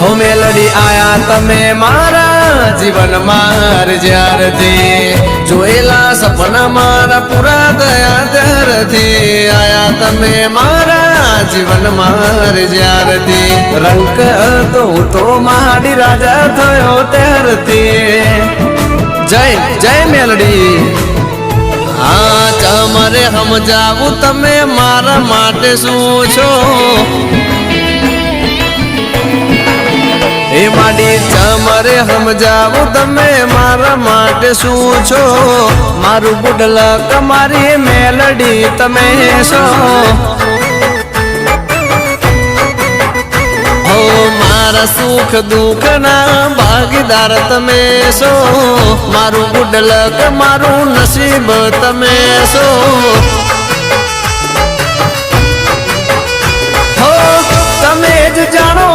हो मेलडी आया तमे मारा जीवन मार ज्यारथी जोएला सपना मारा पूरा दया त्यारथी आया तमे मारा जीवन मार ज्यारथी रंग तो माडी राजा थयो त्यारथी जय जय मेलडी हाँ तमरे समजावू तमे मारा माटे शू छो ए माडी तमरे समजावू तमे मारा माटे शू छो मारू गुडलक मारी मेलडी तमे शो हो मारा सुख दुख ना भागीदार तमे शो मारू गुडलक मारू नसीब तमे शो हो तमे ज जानो।